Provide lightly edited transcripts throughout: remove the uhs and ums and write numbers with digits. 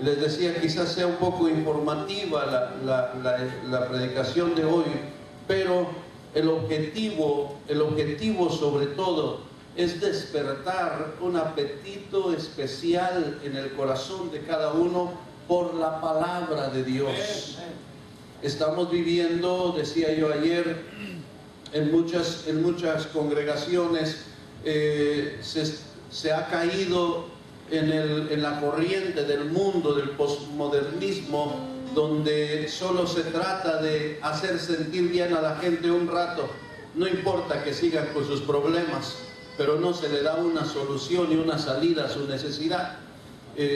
Les decía, quizás sea un poco informativa la predicación de hoy, pero el objetivo sobre todo es despertar un apetito especial en el corazón de cada uno por la palabra de Dios. Estamos viviendo, decía yo ayer, en muchas congregaciones se ha caído en la corriente del mundo, del posmodernismo, donde solo se trata de hacer sentir bien a la gente un rato. No importa que sigan con sus problemas, pero no se le da una solución y una salida a su necesidad.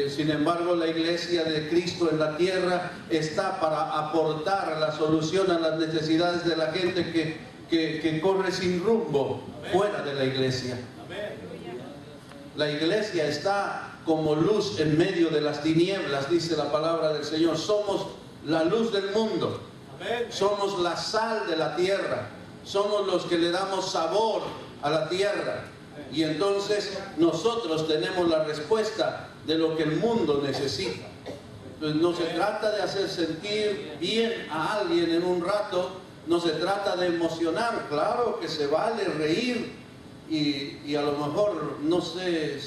Sin embargo, la iglesia de Cristo en la tierra está para aportar la solución a las necesidades de la gente que corre sin rumbo fuera de la iglesia. La iglesia está como luz en medio de las tinieblas, dice la palabra del Señor. Somos la luz del mundo. Somos la sal de la tierra. Somos los que le damos sabor a la tierra. Y entonces nosotros tenemos la respuesta de lo que el mundo necesita. Entonces no se trata de hacer sentir bien a alguien en un rato, no se trata de emocionar. Claro que se vale reír y a lo mejor no sé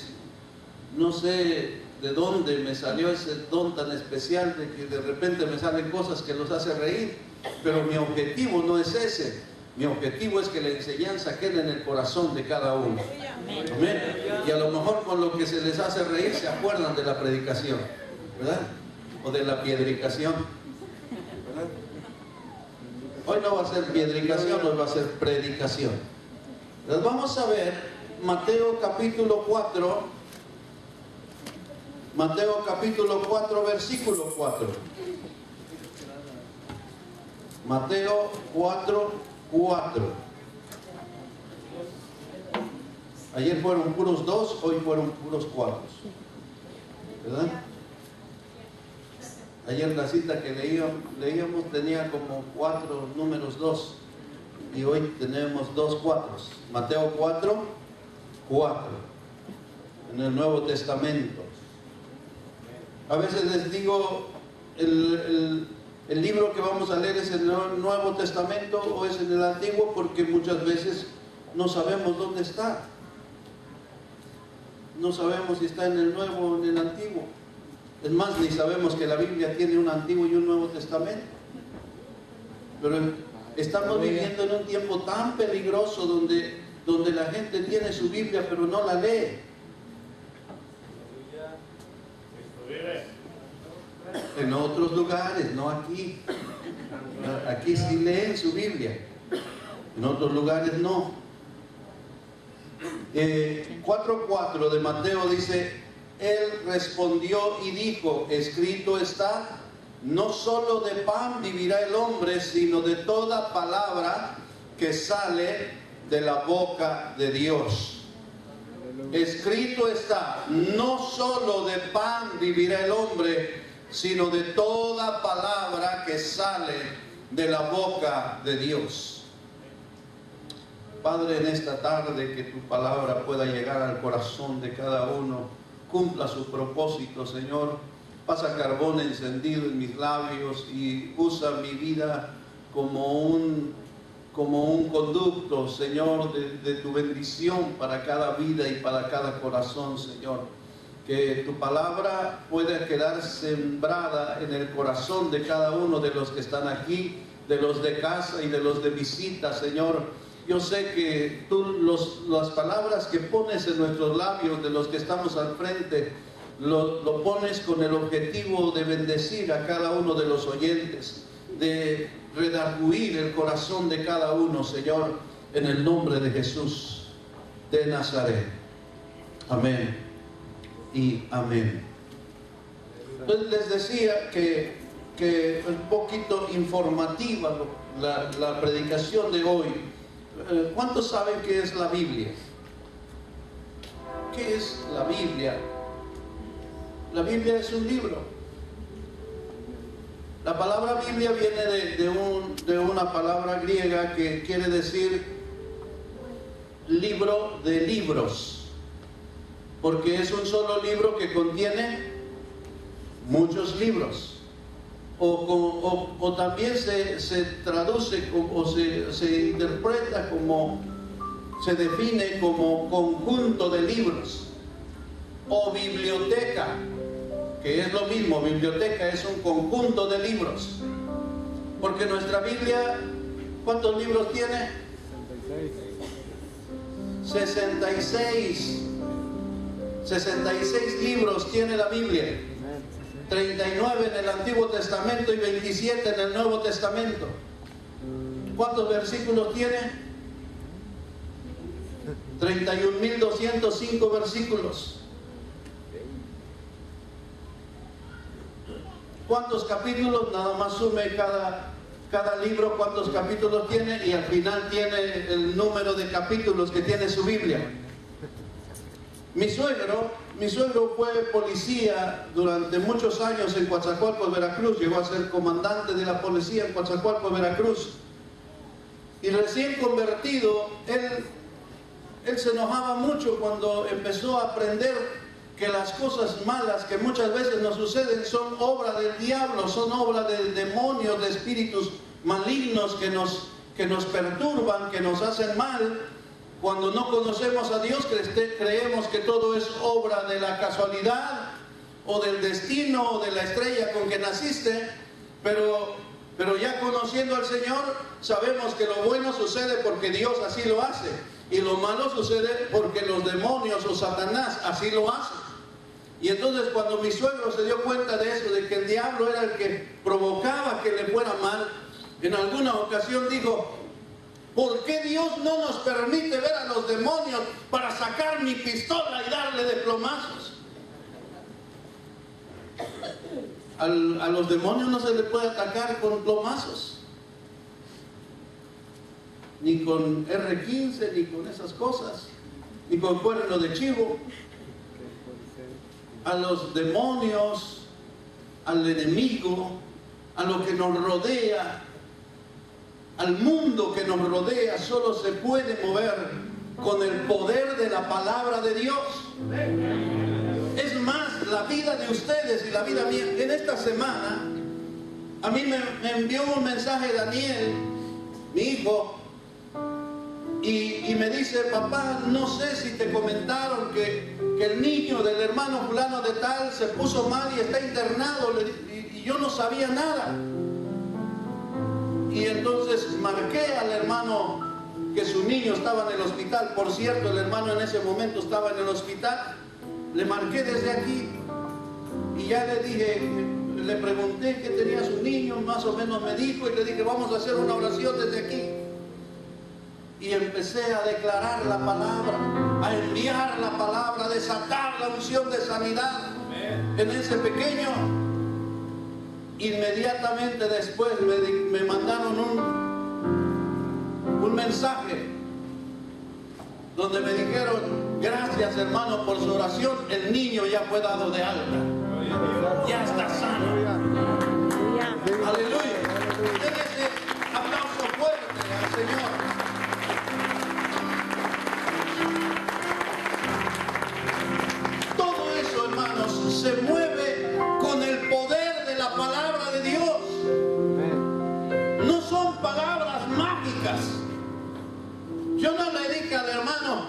de dónde me salió ese don tan especial de que de repente me salen cosas que los hace reír, pero mi objetivo no es ese. Mi objetivo es que la enseñanza quede en el corazón de cada uno. Amén. Y a lo mejor con lo que se les hace reír se acuerdan de la predicación, ¿verdad? O de la piedricación, ¿verdad? Hoy no va a ser piedricación, hoy va a ser predicación. Entonces vamos a ver Mateo capítulo 4. Mateo capítulo 4, versículo 4. Mateo 4, 4. Ayer fueron puros 2, hoy fueron puros 4. ¿Verdad? Ayer la cita que leíamos tenía como 4 números 2 y hoy tenemos 2 4. Mateo 4, 4. En el Nuevo Testamento. A veces les digo, el libro que vamos a leer es en el Nuevo Testamento o es en el Antiguo, porque muchas veces no sabemos dónde está. No sabemos si está en el Nuevo o en el Antiguo. Es más, ni sabemos que la Biblia tiene un Antiguo y un Nuevo Testamento. Pero estamos viviendo en un tiempo tan peligroso donde la gente tiene su Biblia pero no la lee. En otros lugares, no aquí. Aquí sí leen su Biblia. En otros lugares no. 4:4 de Mateo dice: Él respondió y dijo, escrito está, no solo de pan vivirá el hombre, sino de toda palabra que sale de la boca de Dios. Escrito está, no solo de pan vivirá el hombre, sino de toda palabra que sale de la boca de Dios. Padre, en esta tarde que tu palabra pueda llegar al corazón de cada uno, cumpla su propósito, Señor. Pasa carbón encendido en mis labios y usa mi vida como un conducto, Señor, de tu bendición para cada vida y para cada corazón, Señor. Que tu palabra pueda quedar sembrada en el corazón de cada uno de los que están aquí, de los de casa y de los de visita, Señor. Yo sé que tú las palabras que pones en nuestros labios de los que estamos al frente, lo pones con el objetivo de bendecir a cada uno de los oyentes, de redarguir el corazón de cada uno, Señor, en el nombre de Jesús de Nazaret. Amén y amén. Entonces les decía que un poquito informativa la predicación de hoy. ¿Cuántos saben qué es la Biblia? ¿Qué es la Biblia? La Biblia es un libro. La palabra Biblia viene de una palabra griega que quiere decir libro de libros, porque es un solo libro que contiene muchos libros. O también se traduce o se interpreta como, se define como conjunto de libros, o biblioteca, que es lo mismo. Biblioteca es un conjunto de libros, porque nuestra Biblia, ¿cuántos libros tiene? 66 libros tiene la Biblia. 39 en el Antiguo Testamento y 27 en el Nuevo Testamento. ¿Cuántos versículos tiene? 31.205 versículos. ¿Cuántos capítulos? Nada más sume cada libro cuántos capítulos tiene, y al final tiene el número de capítulos que tiene su Biblia. Mi suegro fue policía durante muchos años en Coatzacoalcos, Veracruz. Llegó a ser comandante de la policía en Coatzacoalcos, Veracruz. Y recién convertido, él se enojaba mucho cuando empezó a aprender que las cosas malas que muchas veces nos suceden son obra del diablo, son obra de demonios, de espíritus malignos que nos perturban, que nos hacen mal. Cuando no conocemos a Dios, creemos que todo es obra de la casualidad, o del destino, o de la estrella con que naciste, pero ya conociendo al Señor, sabemos que lo bueno sucede porque Dios así lo hace, y lo malo sucede porque los demonios o Satanás así lo hacen. Y entonces cuando mi suegro se dio cuenta de eso, de que el diablo era el que provocaba que le fuera mal, en alguna ocasión dijo: ¿por qué Dios no nos permite ver a los demonios para sacar mi pistola y darle de plomazos? A los demonios no se les puede atacar con plomazos, ni con R15, ni con esas cosas, ni con cuerno de chivo. A los demonios, al enemigo, a lo que nos rodea, al mundo que nos rodea, solo se puede mover con el poder de la palabra de Dios. Es más, la vida de ustedes y la vida mía. En esta semana, a mí me envió un mensaje Daniel, mi hijo, y me dice: papá, no sé si te comentaron que el niño del hermano fulano de tal se puso mal y está internado. Y yo no sabía nada. Y entonces marqué al hermano que su niño estaba en el hospital. Por cierto, el hermano en ese momento estaba en el hospital. Le marqué desde aquí y ya le dije, le pregunté qué tenía su niño, más o menos me dijo, y le dije: vamos a hacer una oración desde aquí. Y empecé a declarar la palabra, a enviar la palabra, a desatar la unción de sanidad en ese pequeño. Inmediatamente después me mandaron un mensaje donde me dijeron: gracias hermano por su oración, el niño ya fue dado de alta, ya está sano. Aleluya. Den ese aplauso fuerte al Señor. Todo eso, hermanos, se mueve con el poder de la palabra de Dios. No son palabras mágicas. Yo no le dije al hermano,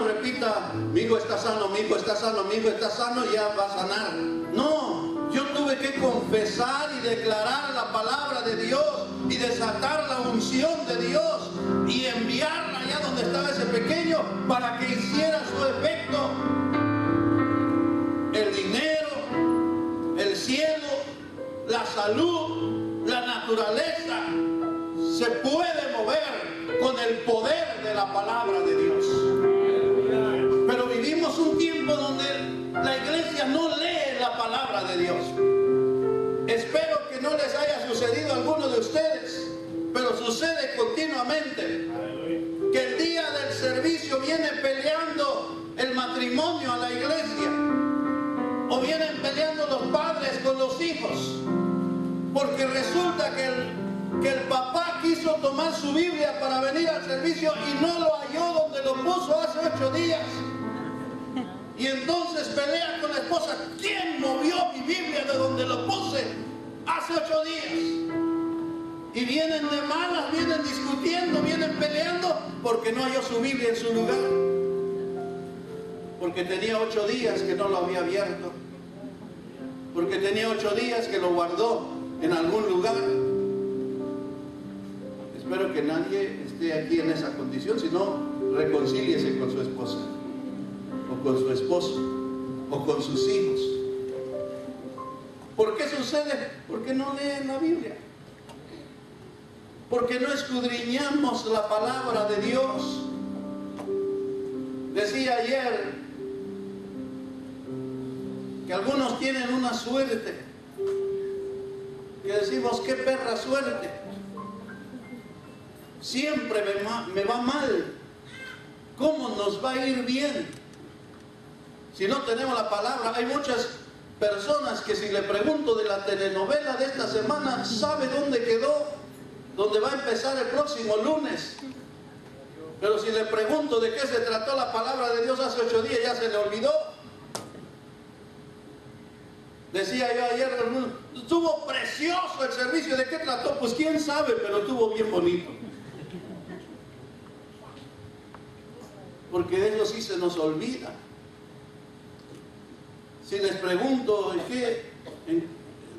repita: mi hijo está sano, mi hijo está sano, mi hijo está sano, ya va a sanar. No, yo tuve que confesar y declarar la palabra de Dios y desatar la unción de Dios y enviarla allá donde estaba ese pequeño para que hiciera su efecto. El dinero, el cielo, la salud, la naturaleza se puede mover con el poder de la palabra de Dios. Pero vivimos un tiempo donde la iglesia no lee la palabra de Dios. Espero que no les haya sucedido a alguno de ustedes, pero sucede continuamente. Que el día del servicio viene peleando el matrimonio a la iglesia, o vienen peleando los padres con los hijos, porque resulta que el papá quiso tomar su Biblia para venir al servicio y no lo halló donde lo puso hace 8 días. Y Y entonces pelea con la esposa. ¿Quién movió mi Biblia de donde lo puse hace 8 días? Y vienen de malas, vienen discutiendo, vienen peleando porque no halló su Biblia en su lugar. Porque tenía 8 días que no lo había abierto. Porque tenía 8 días que lo guardó en algún lugar. Espero que nadie esté aquí en esa condición, sino reconcíliese con su esposa, o con su esposo, o con sus hijos. ¿Por qué sucede? Porque no leen la Biblia. Porque no escudriñamos la palabra de Dios. Decía ayer que algunos tienen una suerte, que decimos, qué perra suerte. Siempre me va mal. ¿Cómo nos va a ir bien si no tenemos la palabra? Hay muchas personas que si le pregunto de la telenovela de esta semana, sabe dónde quedó, dónde va a empezar el próximo lunes. Pero si le pregunto de qué se trató la palabra de Dios hace 8 días, ya se le olvidó. Decía yo ayer, estuvo precioso el servicio. ¿De qué trató? Pues quién sabe, pero estuvo bien bonito. Porque de eso sí se nos olvida. Si les pregunto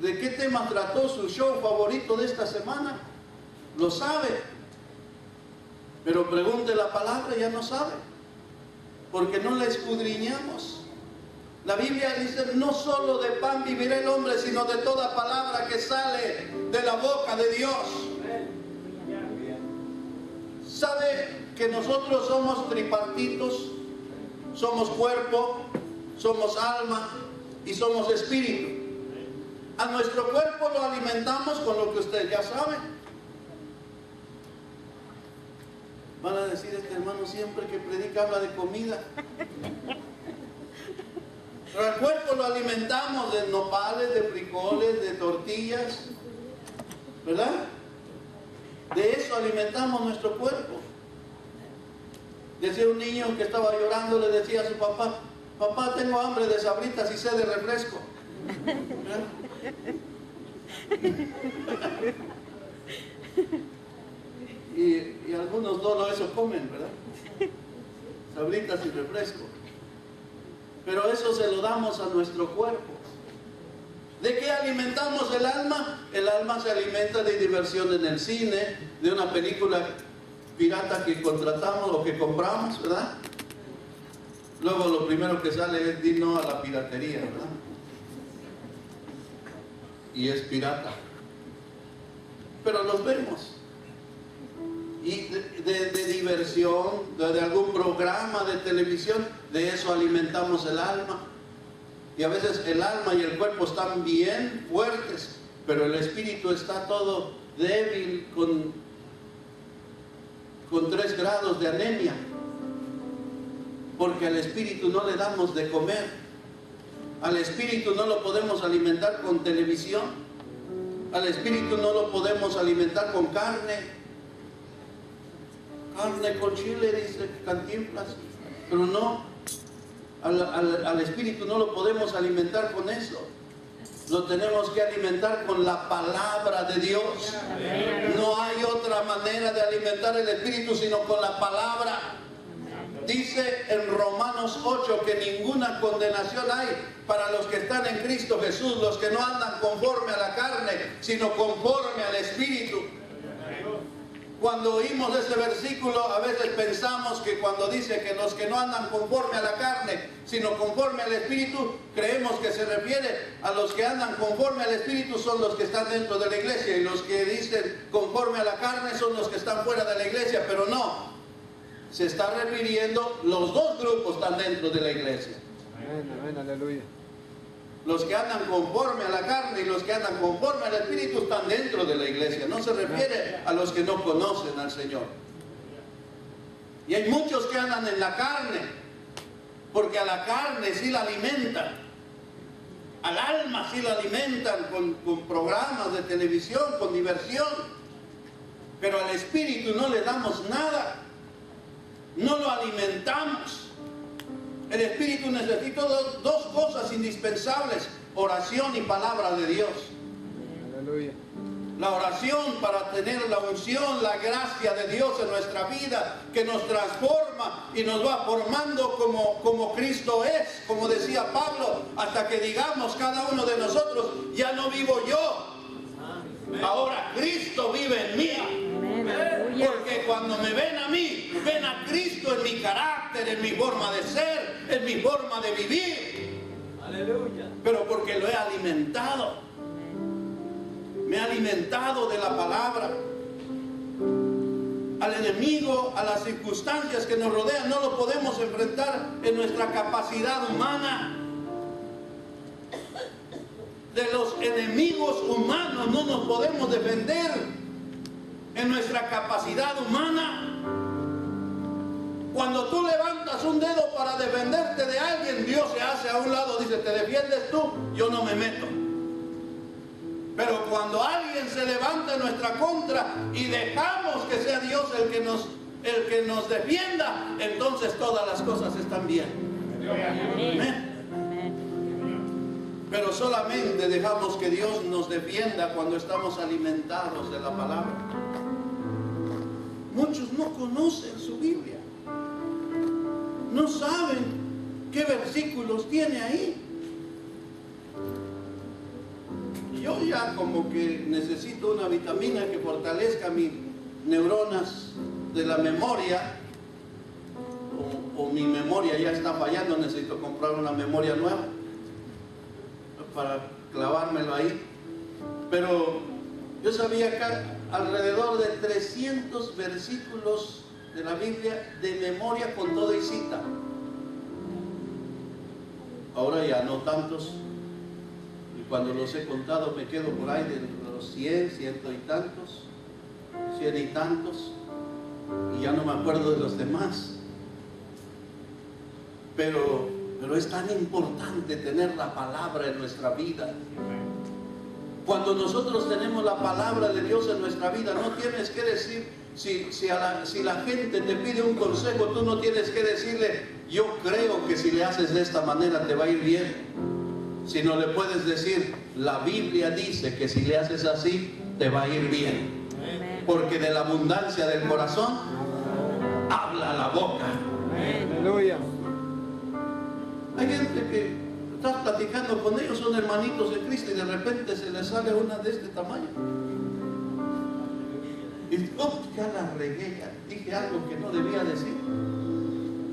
de qué tema trató su show favorito de esta semana, lo sabe. Pero pregunte la palabra, ya no sabe. Porque no la escudriñamos. La Biblia dice, no solo de pan vivirá el hombre, sino de toda palabra que sale de la boca de Dios. ¿Sabe que nosotros somos tripartitos? Somos cuerpo, somos alma y somos espíritu. A nuestro cuerpo lo alimentamos con lo que usted ya sabe. Van a decir, este hermano siempre que predica habla de comida. Pero al cuerpo lo alimentamos de nopales, de frijoles, de tortillas, ¿verdad? De eso alimentamos nuestro cuerpo. Decía un niño que estaba llorando, le decía a su papá, papá, tengo hambre de sabritas y sed de refresco. Y algunos no eso comen, ¿verdad? Sabritas y refresco. Pero eso se lo damos a nuestro cuerpo. ¿De qué alimentamos el alma? El alma se alimenta de diversión en el cine, de una película pirata que contratamos o que compramos, ¿verdad? Luego lo primero que sale es dir no a la piratería, ¿verdad? Y es pirata. Pero los vemos. Y de diversión, de algún programa de televisión, de eso alimentamos el alma. Y a veces el alma y el cuerpo están bien fuertes, pero el espíritu está todo débil, con 3 grados de anemia. Porque al espíritu no le damos de comer. Al espíritu no lo podemos alimentar con televisión. Al espíritu no lo podemos alimentar con carne. Carne con chile, dice Cantinflas, pero no, al espíritu no lo podemos alimentar con eso. Lo tenemos que alimentar con la palabra de Dios. No hay otra manera de alimentar el espíritu sino con la palabra. Dice en Romanos 8 que ninguna condenación hay para los que están en Cristo Jesús, los que no andan conforme a la carne, sino conforme al espíritu. Cuando oímos ese versículo, a veces pensamos que cuando dice que los que no andan conforme a la carne, sino conforme al Espíritu, creemos que se refiere a los que andan conforme al Espíritu son los que están dentro de la iglesia, y los que dicen conforme a la carne son los que están fuera de la iglesia, pero no. Se está refiriendo, los dos grupos están dentro de la iglesia. Amén, amén, aleluya. Los que andan conforme a la carne y los que andan conforme al Espíritu están dentro de la iglesia. No se refiere a los que no conocen al Señor. Y hay muchos que andan en la carne, porque a la carne sí la alimentan. Al alma sí la alimentan con programas de televisión, con diversión. Pero al Espíritu no le damos nada. No lo alimentamos. El espíritu necesita dos cosas indispensables: oración y palabra de Dios. Aleluya. La oración para tener la unción, la gracia de Dios en nuestra vida, que nos transforma y nos va formando como Cristo es, como decía Pablo, hasta que digamos cada uno de nosotros: ya no vivo yo, ahora Cristo vive en mí. Porque cuando me ven a mí, ven a Cristo en mi carácter, en mi forma de ser, en mi forma de vivir. Aleluya. Pero porque lo he alimentado. Me he alimentado de la palabra. Al enemigo, a las circunstancias que nos rodean, no lo podemos enfrentar en nuestra capacidad humana. De los enemigos humanos no nos podemos defender en nuestra capacidad humana. Cuando tú levantas un dedo para defenderte de alguien, Dios se hace a un lado, dice: te defiendes tú, yo no me meto. Pero cuando alguien se levanta en nuestra contra y dejamos que sea Dios el que nos defienda, entonces todas las cosas están bien. Amén. Pero solamente dejamos que Dios nos defienda cuando estamos alimentados de la palabra. Muchos no conocen su Biblia, no saben qué versículos tiene ahí. Yo ya como que necesito una vitamina que fortalezca mis neuronas de la memoria, o mi memoria ya está fallando, necesito comprar una memoria nueva para clavármelo ahí. Pero yo sabía que alrededor de 300 versículos de la Biblia de memoria con todo y cita. Ahora ya no tantos. Cuando los he contado me quedo por ahí de los 100, ciento y tantos, 100 y tantos, y ya no me acuerdo de los demás. Pero es tan importante tener la palabra en nuestra vida. Cuando nosotros tenemos la palabra de Dios en nuestra vida, no tienes que decir, si la gente te pide un consejo, tú no tienes que decirle: yo creo que si le haces de esta manera te va a ir bien. Sino le puedes decir: la Biblia dice que si le haces así te va a ir bien. Porque de la abundancia del corazón habla la boca. Aleluya. Hay gente que estás platicando con ellos, son hermanitos de Cristo, y de repente se les sale una de este tamaño. Y ya la regué, ya dije algo que no debía decir.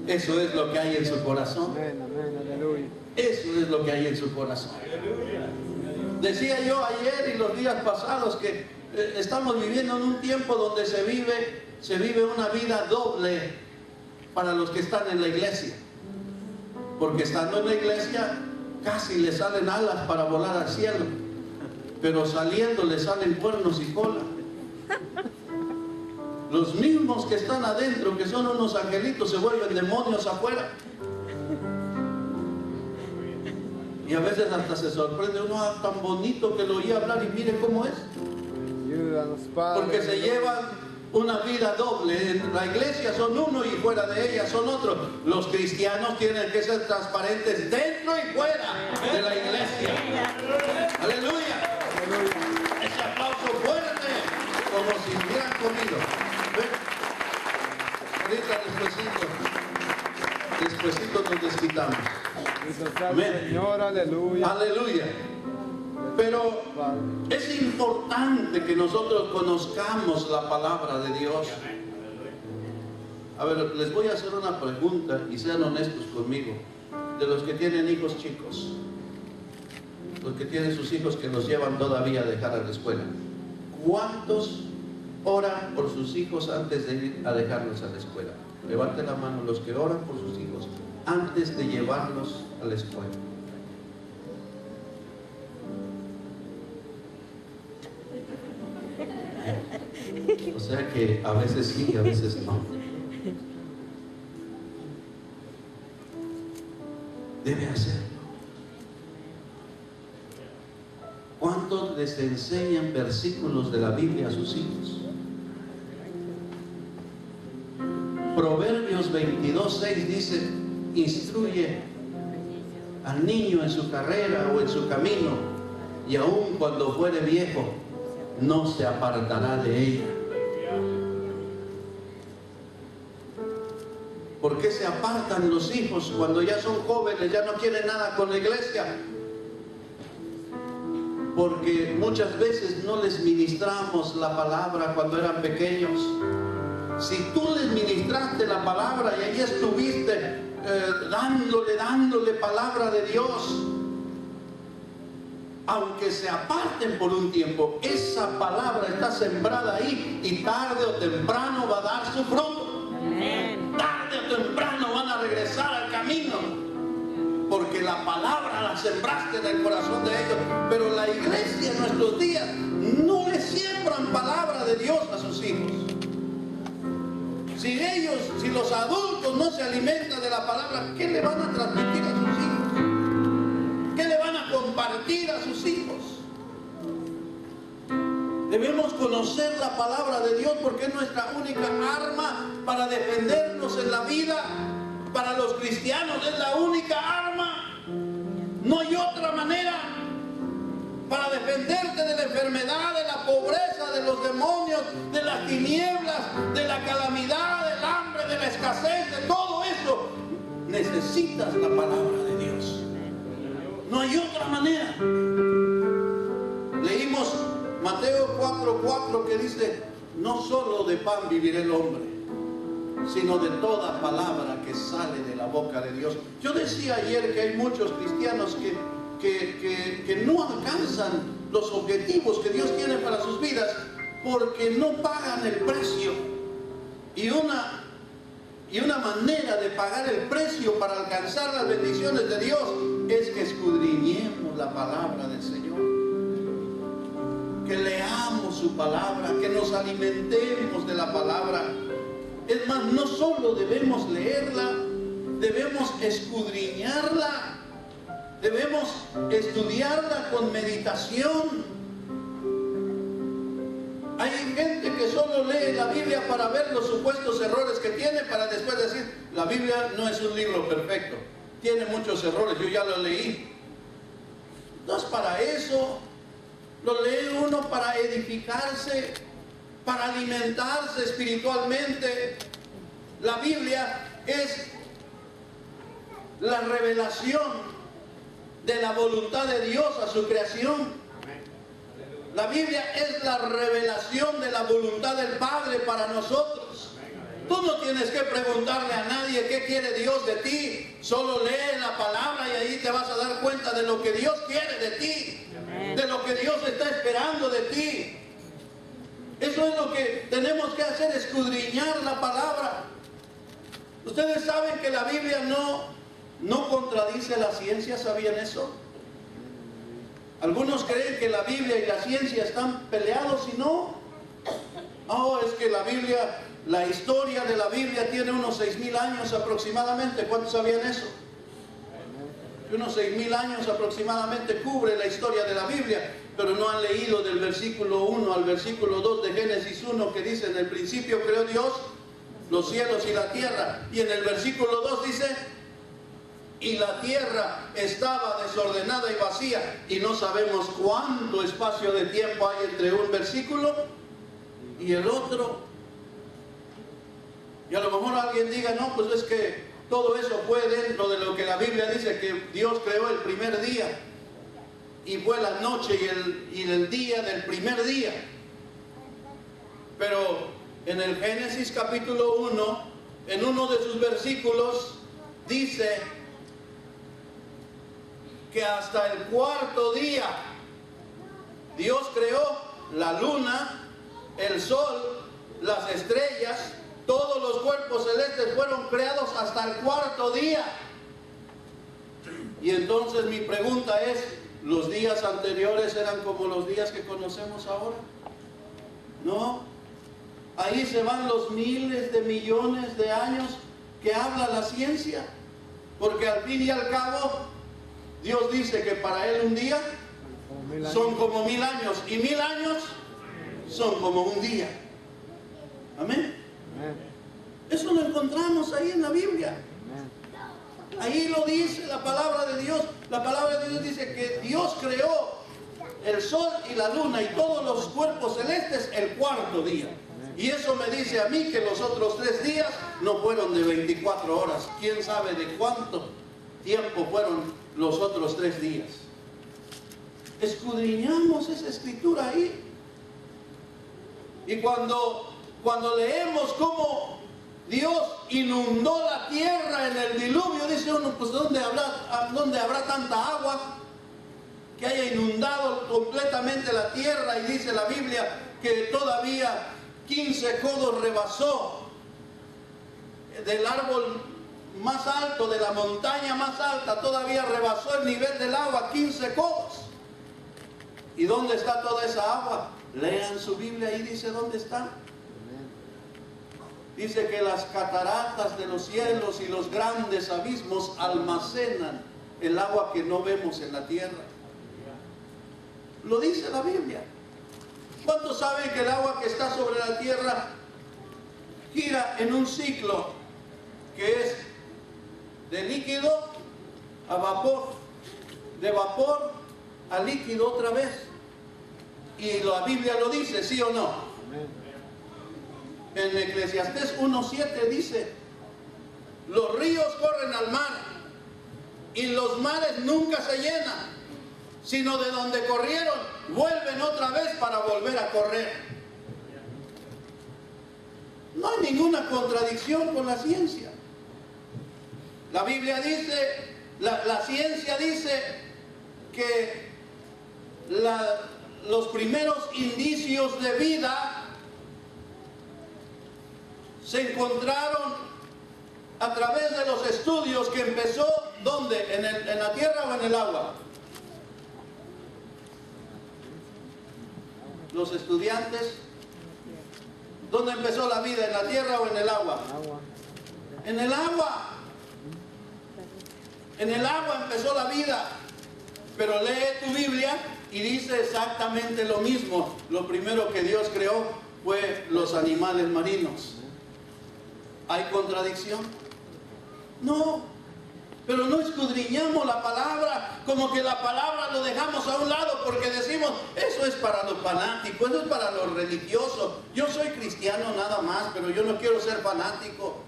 Eso es lo que hay en su corazón. Amén, amén, aleluya. Eso es lo que hay en su corazón. Decía yo ayer y los días pasados que estamos viviendo en un tiempo donde se vive una vida doble para los que están en la iglesia. Porque estando en la iglesia casi le salen alas para volar al cielo, pero saliendo le salen cuernos y cola. Los mismos que están adentro, que son unos angelitos, se vuelven demonios afuera. Y a veces hasta se sorprende uno: tan bonito que lo oía hablar y mire cómo es. Ayúdanos, Padre. Porque se llevan una vida doble. En la iglesia son uno y fuera de ella son otro. Los cristianos tienen que ser transparentes dentro y fuera de la iglesia. Aleluya. Ese aplauso fuerte, como si hubieran comido. Ahorita despuesito nos desquitamos. Amén. Señor, aleluya. Aleluya. Pero es importante que nosotros conozcamos la palabra de Dios. A ver, les voy a hacer una pregunta y sean honestos conmigo. De los que tienen hijos chicos, los que tienen sus hijos que los llevan todavía a dejar a la escuela, ¿cuántos oran por sus hijos antes de ir a dejarlos a la escuela? Levanten la mano los que oran por sus hijos antes de llevarlos a la escuela. O sea que a veces sí y a veces no. Debe hacerlo. ¿Cuántos les enseñan versículos de la Biblia a sus hijos? Proverbios 22:6 dice: instruye al niño en su carrera o en su camino, y aun cuando fuere viejo, no se apartará de ella. ¿Por qué se apartan los hijos cuando ya son jóvenes, ya no quieren nada con la iglesia? Porque muchas veces no les ministramos la palabra cuando eran pequeños. Si tú les ministraste la palabra y ahí estuviste dándole palabra de Dios, aunque se aparten por un tiempo, esa palabra está sembrada ahí y tarde o temprano va a dar su fruto. Amén. Tarde o temprano van a regresar al camino, porque la palabra la sembraste en el corazón de ellos. Pero la iglesia en nuestros días no le siembran palabra de Dios a sus hijos. Si los adultos no se alimentan de la palabra, ¿qué le van a transmitir a sus hijos? ¿Qué le van a compartir a sus hijos? Debemos conocer la palabra de Dios, porque es nuestra única arma para defendernos en la vida. Para los cristianos es la única arma. No hay otra manera para defenderte de la enfermedad, de la pobreza, de los demonios, de las tinieblas, de la calamidad, del hambre, de la escasez, de todo eso. Necesitas la palabra de Dios. No hay otra manera. Leímos Mateo 4:4 que dice: no solo de pan vivirá el hombre, sino de toda palabra que sale de la boca de Dios. Yo decía ayer que hay muchos cristianos que no alcanzan los objetivos que Dios tiene para sus vidas porque no pagan el precio. Y una manera de pagar el precio para alcanzar las bendiciones de Dios es que escudriñemos la palabra del Señor, que leamos su palabra, que nos alimentemos de la palabra. Es más, no solo debemos leerla, debemos escudriñarla, debemos estudiarla con meditación. Hay gente que solo lee la Biblia para ver los supuestos errores que tiene, para después decir: la Biblia no es un libro perfecto, tiene muchos errores, yo ya lo leí. No es para eso. Lo lee uno para edificarse, para alimentarse espiritualmente. La Biblia es la revelación de la voluntad de Dios a su creación. La Biblia es la revelación de la voluntad del Padre para nosotros. Tú no tienes que preguntarle a nadie qué quiere Dios de ti. Solo lee la palabra y ahí te vas a dar cuenta de lo que Dios quiere de ti, de lo que Dios está esperando de ti. Eso es lo que tenemos que hacer, escudriñar la palabra. Ustedes saben que la Biblia no contradice la ciencia, ¿sabían eso? Algunos creen que la Biblia y la ciencia están peleados y no. No, es que la Biblia, la historia de la Biblia tiene unos 6,000 años aproximadamente. ¿Cuántos sabían eso? Unos 6,000 años aproximadamente cubre la historia de la Biblia, pero no han leído del versículo 1 al versículo 2 de Génesis 1, que dice: en el principio creó Dios los cielos y la tierra. Y en el versículo 2 dice: y la tierra estaba desordenada y vacía. Y no sabemos cuánto espacio de tiempo hay entre un versículo y el otro. Y a lo mejor alguien diga: no, pues es que todo eso fue dentro de lo que la Biblia dice, que Dios creó el primer día, y fue la noche y el día del primer día. Pero en el Génesis capítulo 1, en uno de sus versículos, dice que hasta el cuarto día Dios creó la luna, el sol, las estrellas. Todos los cuerpos celestes fueron creados hasta el cuarto día. Y entonces mi pregunta es: ¿los días anteriores eran como los días que conocemos ahora? No. Ahí se van los miles de millones de años que habla la ciencia. Porque al fin y al cabo, Dios dice que para Él un día son como 1,000 años. Y 1,000 años son como un día. Amén. Eso lo encontramos ahí en la Biblia. Ahí lo dice la palabra de Dios. La palabra de Dios dice que Dios creó el sol y la luna y todos los cuerpos celestes el cuarto día. Y eso me dice a mí que los otros 3 días no fueron de 24 horas. ¿Quién sabe de cuánto tiempo fueron los otros 3 días? Escudriñamos esa escritura ahí. Y cuando leemos cómo Dios inundó la tierra en el diluvio, dice uno, pues ¿dónde habrá tanta agua que haya inundado completamente la tierra? Y dice la Biblia que todavía 15 codos rebasó del árbol más alto, de la montaña más alta, todavía rebasó el nivel del agua 15 codos. ¿Y dónde está toda esa agua? Lean su Biblia, ahí dice dónde está. Dice que las cataratas de los cielos y los grandes abismos almacenan el agua que no vemos en la tierra. Lo dice la Biblia. ¿Cuántos saben que el agua que está sobre la tierra gira en un ciclo que es de líquido a vapor, de vapor a líquido otra vez? Y la Biblia lo dice, ¿sí o no? En Eclesiastés 1:7 dice: los ríos corren al mar y los mares nunca se llenan, sino de donde corrieron vuelven otra vez para volver a correr. No hay ninguna contradicción con la ciencia. La Biblia dice, la ciencia dice que los primeros indicios de vida se encontraron a través de los estudios que empezó, ¿dónde? ¿En la tierra o en el agua? Los estudiantes, ¿dónde empezó la vida? ¿En la tierra o en el agua? En el agua. En el agua empezó la vida. Pero lee tu Biblia y dice exactamente lo mismo. Lo primero que Dios creó fue los animales marinos. ¿Hay contradicción? No. Pero no escudriñamos la palabra, como que la palabra lo dejamos a un lado porque decimos, eso es para los fanáticos, eso es para los religiosos. Yo soy cristiano nada más, pero yo no quiero ser fanático.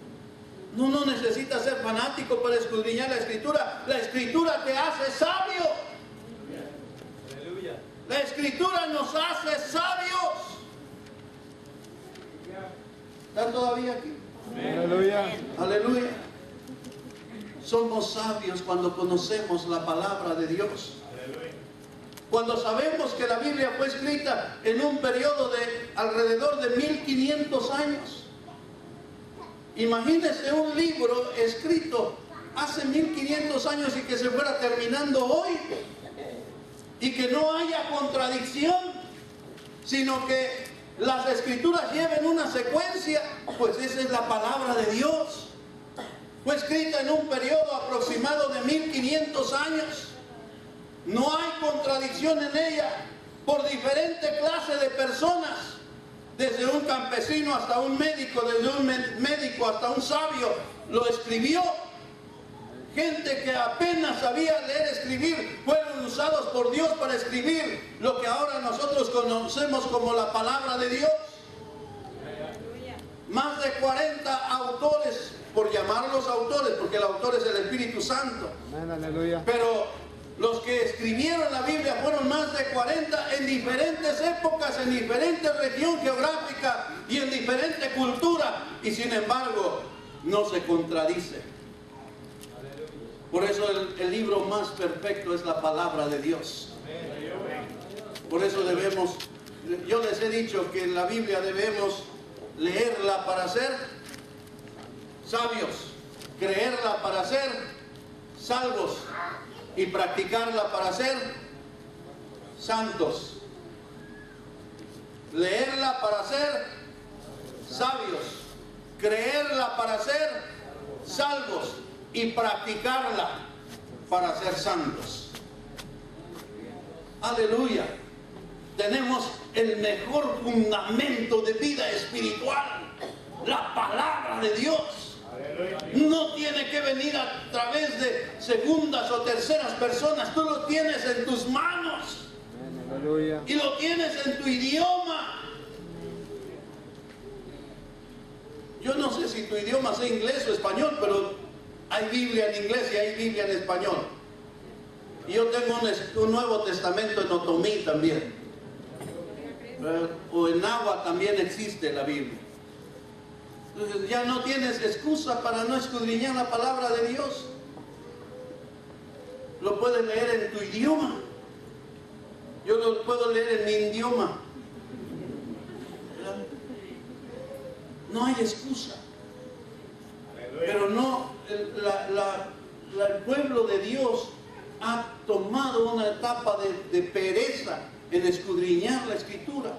No necesitas ser fanático para escudriñar la Escritura. La Escritura te hace sabio. La Escritura nos hace sabios. ¿Están todavía aquí? Aleluya. Aleluya. Somos sabios cuando conocemos la palabra de Dios. Cuando sabemos que la Biblia fue escrita en un periodo de alrededor de 1500 años. Imagínese un libro escrito hace 1500 años y que se fuera terminando hoy. Y que no haya contradicción, sino que las Escrituras lleven una secuencia. Pues esa es la palabra de Dios. Fue escrita en un periodo aproximado de 1500 años. No hay contradicción en ella. Por diferente clase de personas, desde un campesino hasta un médico, desde un médico hasta un sabio, lo escribió. Gente que apenas sabía leer, escribir, fueron usados por Dios para escribir lo que ahora nosotros conocemos como la palabra de Dios. Más de 40 autores, por llamarlos autores, porque el autor es el Espíritu Santo. Aleluya. Pero los que escribieron la Biblia fueron más de 40 en diferentes épocas, en diferentes región geográfica y en diferente cultura. Y sin embargo, no se contradice. Por eso el libro más perfecto es la palabra de Dios. Por eso yo les he dicho que en la Biblia debemos leerla para ser sabios, creerla para ser salvos y practicarla para ser santos. Leerla para ser sabios, creerla para ser salvos y practicarla para ser santos. Aleluya. Tenemos el mejor fundamento de vida espiritual, la palabra de Dios. No tiene que venir a través de segundas o terceras personas. Tú lo tienes en tus manos. Aleluya. Y lo tienes en tu idioma. Yo no sé si tu idioma sea inglés o español, pero hay Biblia en inglés y hay Biblia en español. Y yo tengo un Nuevo Testamento en otomí también. O en náhuatl también existe la Biblia. Entonces ya no tienes excusa para no escudriñar la palabra de Dios. Lo puedes leer en tu idioma. Yo lo puedo leer en mi idioma. No hay excusa. Pero no, el pueblo de Dios ha tomado una etapa de pereza en escudriñar la Escritura.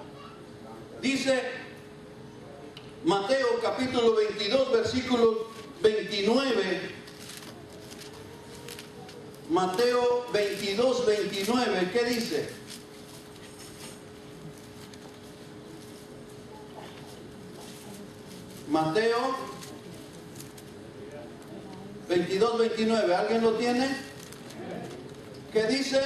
Dice Mateo capítulo 22, versículo 29. Mateo 22, 29, ¿qué dice? Mateo 22, 29, ¿alguien lo tiene? ¿Qué dice?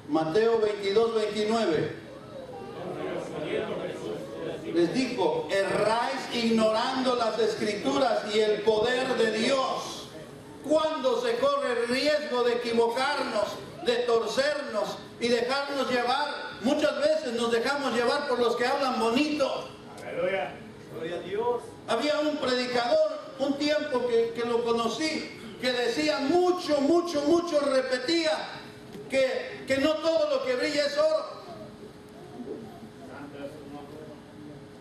Mateo 22, 29. Les dijo, erráis ignorando las Escrituras y el poder de Dios. ¿Cuándo se corre el riesgo de equivocarnos, de torcernos y dejarnos llevar? Muchas veces nos dejamos llevar por los que hablan bonito. Aleluya. Gloria a Dios. Había un predicador, un tiempo que lo conocí, que decía mucho, repetía que no todo lo que brilla es oro.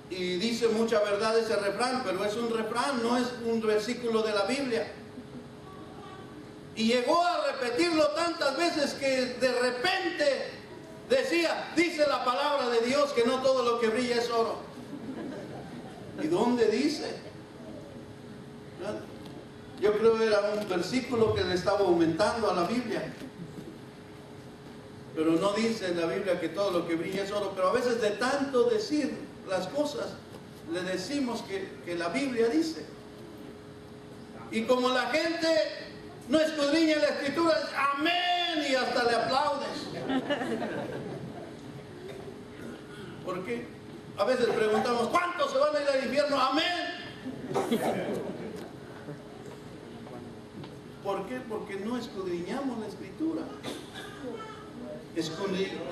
Y dice mucha verdad ese refrán, pero es un refrán, no es un versículo de la Biblia. Y llegó a repetirlo tantas veces que de repente decía, dice la palabra de Dios que no todo lo que brilla es oro. ¿Y dónde dice? Yo creo que era un versículo que le estaba aumentando a la Biblia. Pero no dice en la Biblia que todo lo que brilla es oro. Pero a veces de tanto decir las cosas, le decimos que la Biblia dice. Y como la gente no escudriña la Escritura, amén, y hasta le aplaudes. ¿Por qué? A veces preguntamos, ¿cuántos se van a ir al infierno? Amén. ¿Por qué? Porque no escudriñamos la Escritura.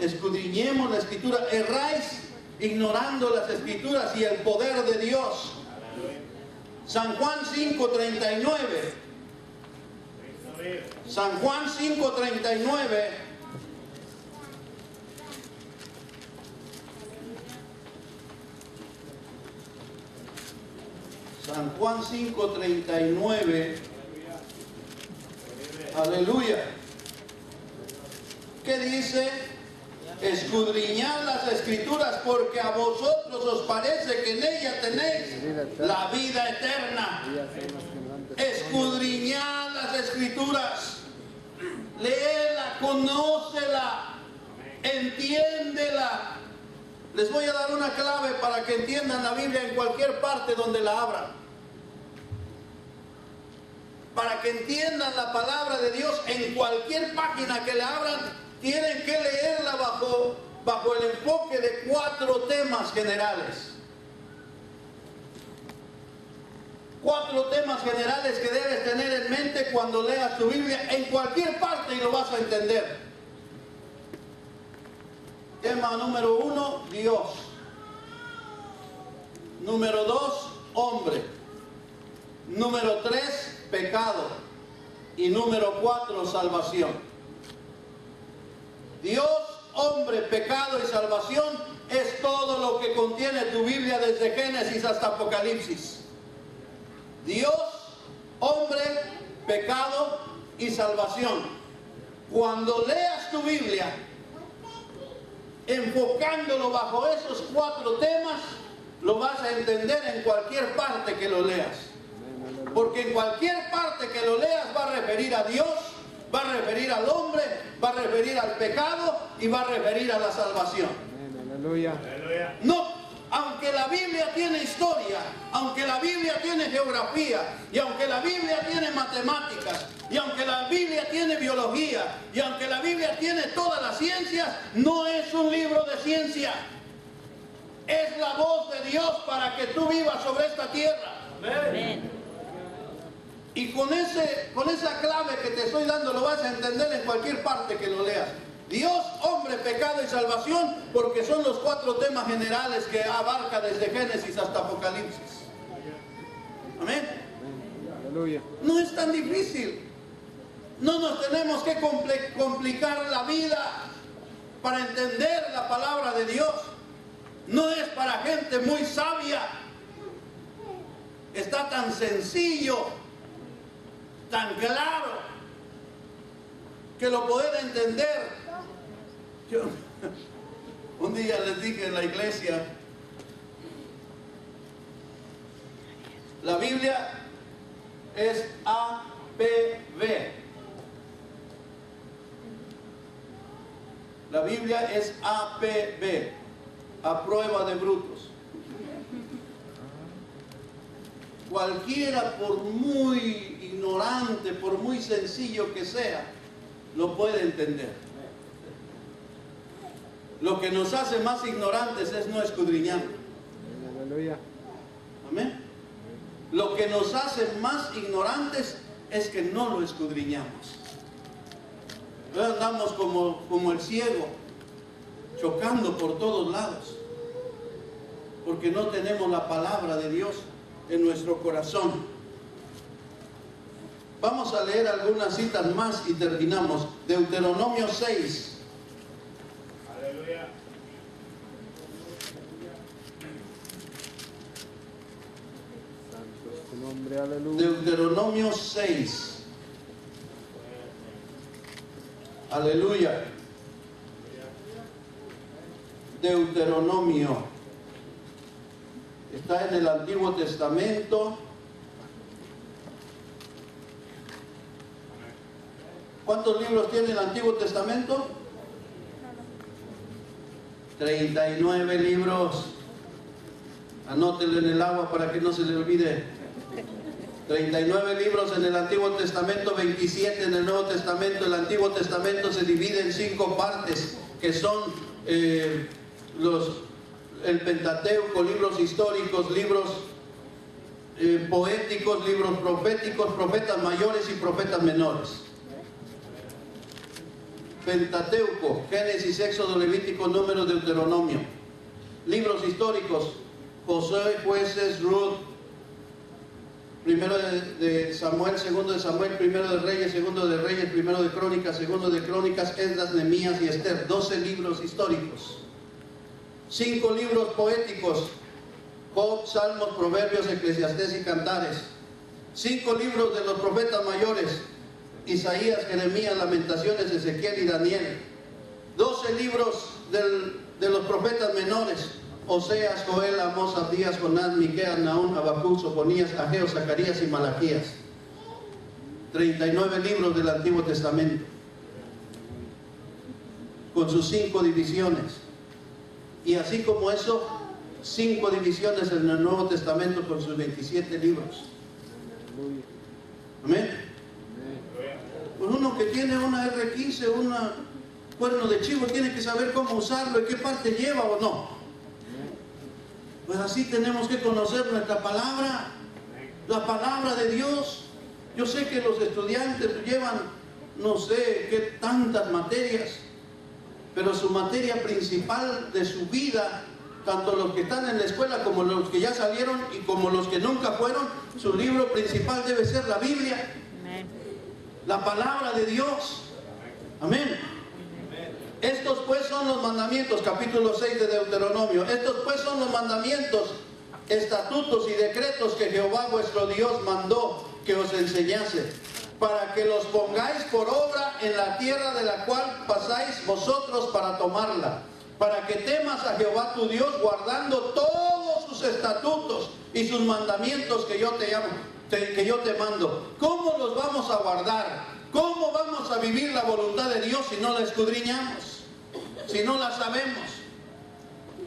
Escudriñemos la Escritura. Erráis ignorando las Escrituras y el poder de Dios. San Juan 5:39. San Juan 5:39. San Juan 5:39. Aleluya. ¿Qué dice? Escudriñad las Escrituras porque a vosotros os parece que en ella tenéis la vida eterna. Escudriñad las Escrituras. Léela, conócela, entiéndela. Les voy a dar una clave para que entiendan la Biblia en cualquier parte donde la abran. Para que entiendan la palabra de Dios en cualquier página que la abran, tienen que leerla bajo el enfoque de 4 temas generales. 4 temas generales que debes tener en mente cuando leas tu Biblia en cualquier parte y lo vas a entender. Tema número 1, Dios. Número 2, hombre. Número 3, pecado. Y número 4, salvación. Dios, hombre, pecado y salvación es todo lo que contiene tu Biblia desde Génesis hasta Apocalipsis. Dios, hombre, pecado y salvación. Cuando leas tu Biblia, enfocándolo bajo esos 4 temas, lo vas a entender en cualquier parte que lo leas. Porque en cualquier parte que lo leas va a referir a Dios, va a referir al hombre, va a referir al pecado y va a referir a la salvación. Amén. Aleluya. Aleluya. No, aunque la Biblia tiene historia, aunque la Biblia tiene geografía, y aunque la Biblia tiene matemáticas, y aunque la Biblia tiene biología, y aunque la Biblia tiene todas las ciencias, no es un libro de ciencia. Es la voz de Dios para que tú vivas sobre esta tierra. Amén. Y con esa clave que te estoy dando lo vas a entender en cualquier parte que lo leas. Dios, hombre, pecado y salvación, porque son los 4 temas generales que abarca desde Génesis hasta Apocalipsis. Amén. Aleluya. No es tan difícil. No nos tenemos que complicar la vida para entender la palabra de Dios. No es para gente muy sabia. Está tan sencillo, tan claro, que lo pueden entender. Un día les dije en la iglesia, la Biblia es APB. La Biblia es APB, a prueba de brutos. Cualquiera, por muy ignorante, por muy sencillo que sea, lo puede entender. Lo que nos hace más ignorantes es no escudriñar. Aleluya. Amén. Lo que nos hace más ignorantes es que no lo escudriñamos. Andamos como el ciego, chocando por todos lados, porque no tenemos la palabra de Dios en nuestro corazón. Vamos a leer algunas citas más y terminamos. Deuteronomio 6. Aleluya. Santo es tu nombre. Aleluya. Deuteronomio 6. Aleluya. Deuteronomio. Está en el Antiguo Testamento. ¿Cuántos libros tiene el Antiguo Testamento? 39 libros. Anótelo en el agua para que no se le olvide. 39 libros en el Antiguo Testamento, 27 en el Nuevo Testamento. El Antiguo Testamento se divide en 5 partes, que son el Pentateuco, libros históricos, libros poéticos, libros proféticos, profetas mayores y profetas menores. Pentateuco, Génesis, Éxodo, Levítico, Números, Deuteronomio. Libros históricos, Josué, Jueces, Ruth, primero de Samuel, segundo de Samuel, primero de Reyes, segundo de Reyes, primero de Crónicas, segundo de Crónicas, Esdras, Nehemías y Esther. 12 libros históricos. 5 libros poéticos, Job, Salmos, Proverbios, Eclesiastés y Cantares. 5 libros de los profetas mayores, Isaías, Jeremías, Lamentaciones, Ezequiel y Daniel. 12 libros de los profetas menores, Oseas, Joel, Amós, Abdías, Jonás, Miqueas, Nahum, Habacuc, Sofonías, Ageo, Zacarías y Malaquías. 39 libros del Antiguo Testamento, con sus 5 divisiones. Y así como eso, 5 divisiones en el Nuevo Testamento con sus 27 libros. Amén. Pues uno que tiene una R15, un cuerno de chivo, tiene que saber cómo usarlo y qué parte lleva o no. Pues así tenemos que conocer nuestra palabra, la palabra de Dios. Yo sé que los estudiantes llevan, no sé qué tantas materias, pero su materia principal de su vida, tanto los que están en la escuela como los que ya salieron y como los que nunca fueron, su libro principal debe ser la Biblia. La palabra de Dios. Amén. Estos pues son los mandamientos, capítulo 6 de Deuteronomio. Estos pues son los mandamientos, estatutos y decretos que Jehová vuestro Dios mandó que os enseñase, para que los pongáis por obra en la tierra de la cual pasáis vosotros para tomarla, para que temas a Jehová tu Dios, guardando todos sus estatutos y sus mandamientos que yo te mando. ¿Cómo los vamos a guardar? ¿Cómo vamos a vivir la voluntad de Dios si no la escudriñamos? Si no la sabemos.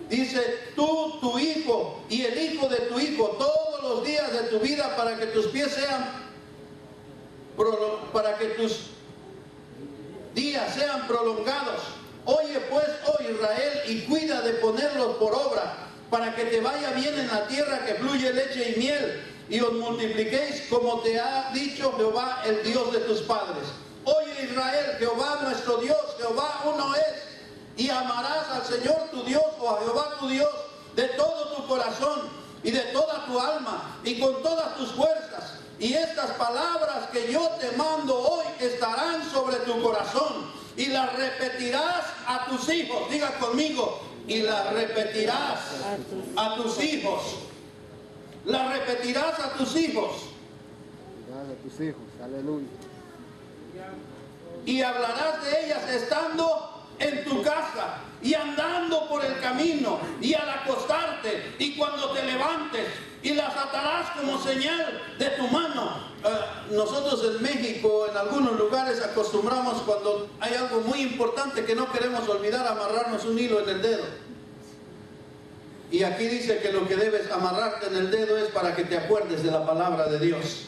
Dice, tú, tu hijo y el hijo de tu hijo, todos los días de tu vida, para que tus pies para que tus días sean prolongados. Oye pues, oh Israel, y cuida de ponerlos por obra, para que te vaya bien en la tierra que fluye leche y miel, y os multipliquéis como te ha dicho Jehová, el Dios de tus padres. Oye Israel, Jehová nuestro Dios, Jehová uno es, y amarás al Señor tu Dios, o a Jehová tu Dios, de todo tu corazón y de toda tu alma y con todas tus fuerzas. Y estas palabras que yo te mando hoy estarán sobre tu corazón, y las repetirás a tus hijos. Diga conmigo, y las repetirás a tus hijos. Las repetirás a tus hijos. A tus hijos, aleluya. Y hablarás de ellas estando en tu casa y andando por el camino y al acostarte y cuando te levantes, y las atarás como señal de tu mano. Nosotros en México, en algunos lugares, acostumbramos, cuando hay algo muy importante que no queremos olvidar, amarrarnos un hilo en el dedo. Y aquí dice que lo que debes amarrarte en el dedo es para que te acuerdes de la palabra de Dios.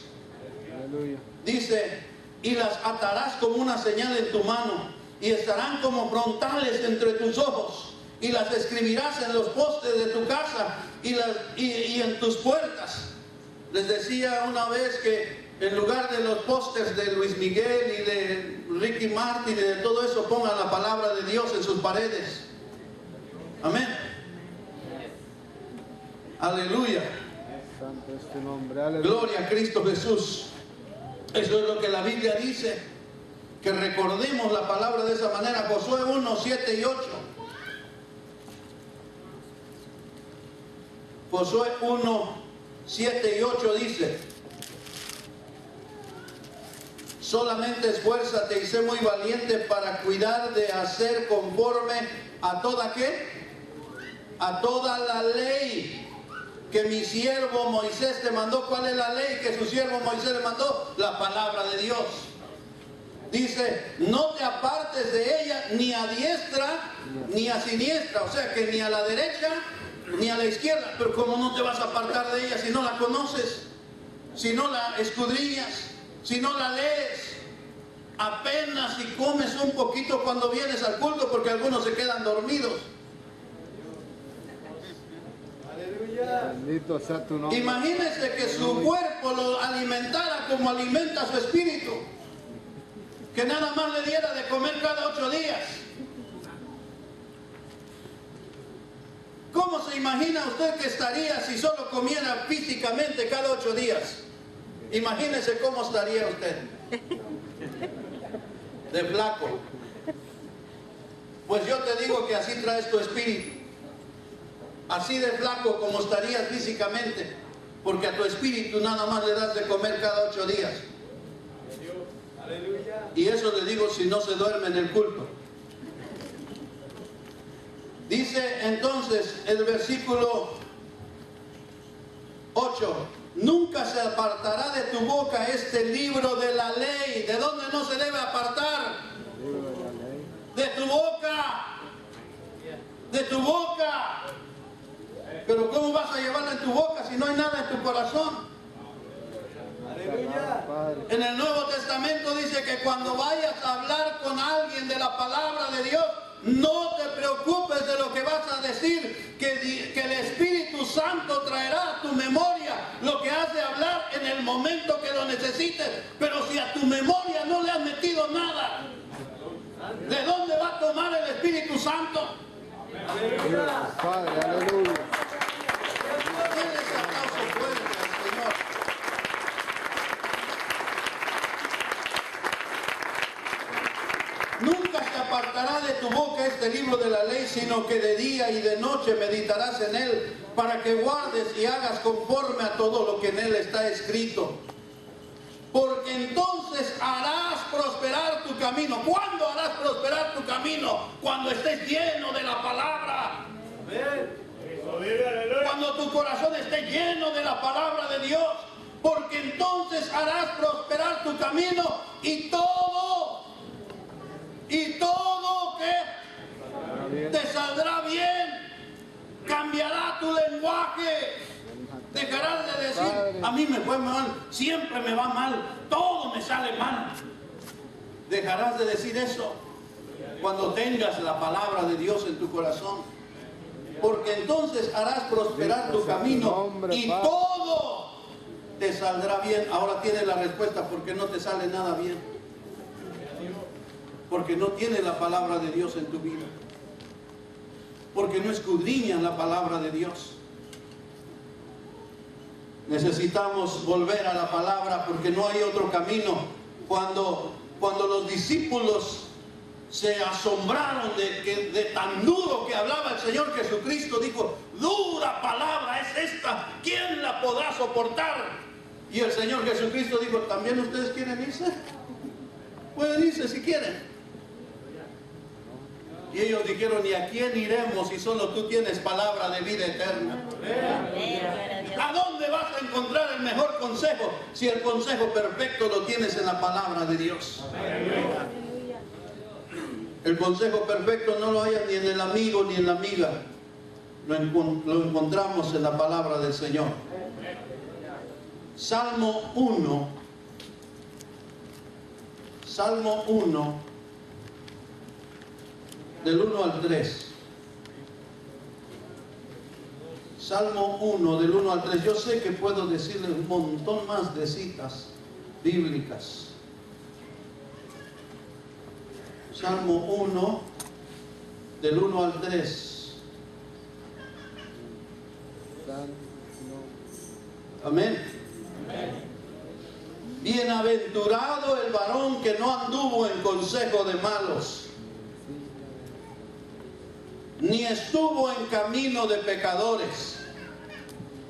Aleluya. Dice, y las atarás como una señal en tu mano, y estarán como frontales entre tus ojos, y las escribirás en los postes de tu casa y en tus puertas. Les decía una vez que en lugar de los pósters de Luis Miguel y de Ricky Martin y de todo eso, pongan la palabra de Dios en sus paredes. Amén. Aleluya. Santo es tu nombre, aleluya. Gloria a Cristo Jesús. Eso es lo que la Biblia dice, que recordemos la palabra de esa manera. Josué 1, 7 y 8. Josué 1, 7 y 8 dice: solamente esfuérzate y sé muy valiente para cuidar de hacer conforme a toda ¿qué? A toda la ley que mi siervo Moisés te mandó. ¿Cuál es la ley que su siervo Moisés le mandó? La palabra de Dios. Dice, no te apartes de ella ni a diestra ni a siniestra, o sea que ni a la derecha ni a la izquierda. Pero ¿cómo no te vas a apartar de ella si no la conoces? Si no la escudriñas, si no la lees. Apenas si comes un poquito cuando vienes al culto, porque algunos se quedan dormidos. Bendito sea tu nombre. Imagínese que su cuerpo lo alimentara como alimenta su espíritu, que nada más le diera de comer cada 8 días. ¿Cómo se imagina usted que estaría si solo comiera físicamente cada 8 días? Imagínese cómo estaría usted. De flaco. Pues yo te digo que así traes tu espíritu. Así de flaco como estarías físicamente, porque a tu espíritu nada más le das de comer cada 8 días. Y eso le digo si no se duerme en el culto. Dice entonces el versículo 8: nunca se apartará de tu boca este libro de la ley. ¿De dónde no se debe apartar? De tu boca. De tu boca. Pero ¿cómo vas a llevarla en tu boca si no hay nada en tu corazón? En el Nuevo Testamento dice que cuando vayas a hablar con alguien de la palabra de Dios, no te preocupes de lo que vas a decir, que el Espíritu Santo traerá a tu memoria lo que has de hablar en el momento que lo necesites. Pero si a tu memoria no le has metido nada, ¿de dónde va a tomar el Espíritu Santo? Padre, aleluya. Denle ese aplauso fuerte al Señor. Nunca se apartará de tu boca este libro de la ley, sino que de día y de noche meditarás en él, para que guardes y hagas conforme a todo lo que en él está escrito. Porque entonces harás prosperar tu camino. ¿Cuándo harás prosperar tu camino? Cuando estés lleno de la palabra. Cuando tu corazón esté lleno de la palabra de Dios. Porque entonces entonces harás prosperar tu camino y todo que te saldrá bien. Cambiará tu lenguaje. Dejarás de decir, a mí me fue mal, siempre me va mal, todo me sale mal. Dejarás de decir eso cuando tengas la palabra de Dios en tu corazón. Porque entonces harás prosperar tu camino y todo te saldrá bien. Ahora tienes la respuesta, ¿por qué no te sale nada bien? Porque no tienes la palabra de Dios en tu vida. Porque no escudriñas la palabra de Dios. Necesitamos volver a la palabra porque no hay otro camino. Cuando los discípulos se asombraron de tan duro que hablaba el Señor Jesucristo, dijo, dura palabra es esta, ¿quién la podrá soportar? Y el Señor Jesucristo dijo, ¿también ustedes quieren irse? Pueden irse si quieren. Y ellos dijeron, ¿y a quién iremos si solo tú tienes palabra de vida eterna? ¿A dónde vas a encontrar el mejor consejo si el consejo perfecto lo tienes en la palabra de Dios? El consejo perfecto no lo hayas ni en el amigo ni en la amiga. Lo encontramos en la palabra del Señor. Salmo 1. Salmo 1. Del 1 al 3. Salmo 1, del 1 al 3. Yo sé que puedo decirle un montón más de citas bíblicas. Salmo 1, del 1 al 3. Amén. Bienaventurado el varón que no anduvo en consejo de malos, ni estuvo en camino de pecadores,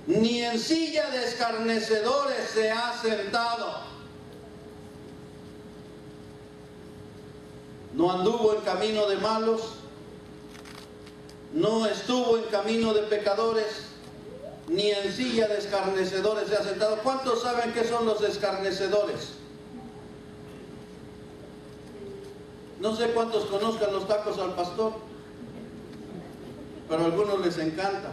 ni en silla de escarnecedores se ha sentado. No anduvo en camino de malos, no estuvo en camino de pecadores, ni en silla de escarnecedores se ha sentado. ¿Cuántos saben qué son los escarnecedores? No sé cuántos conozcan los tacos al pastor, pero a algunos les encanta.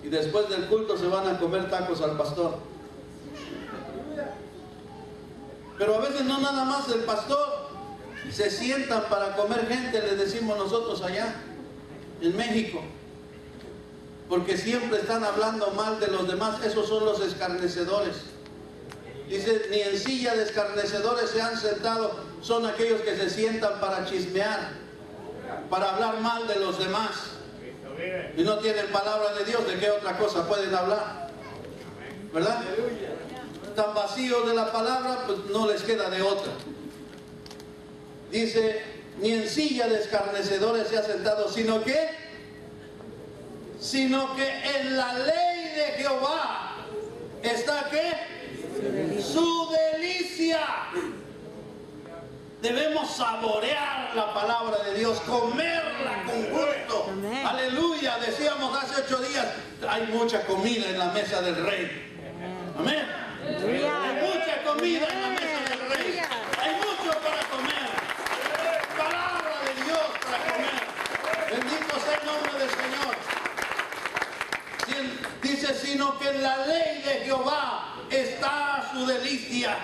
Y después del culto se van a comer tacos al pastor. Pero a veces no nada más el pastor, se sientan para comer gente, les decimos nosotros allá en México, porque siempre están hablando mal de los demás. Esos son los escarnecedores. Dice, ni en silla de escarnecedores se han sentado. Son aquellos que se sientan para chismear, para hablar mal de los demás, y no tienen palabra de Dios. ¿De qué otra cosa pueden hablar? ¿Verdad? Tan vacíos de la palabra, pues no les queda de otra. Dice, ni en silla de escarnecedores se ha sentado, sino que en la ley de Jehová está ¿qué? Su delicia. Debemos saborear la palabra de Dios, comerla con gusto. Aleluya. Decíamos hace 8 días, hay mucha comida en la mesa del rey. Amén. Hay mucha comida en la mesa del rey. Hay mucho para comer. Palabra de Dios para comer. Bendito sea el nombre del Señor. Dice, sino que en la ley de Jehová está su delicia,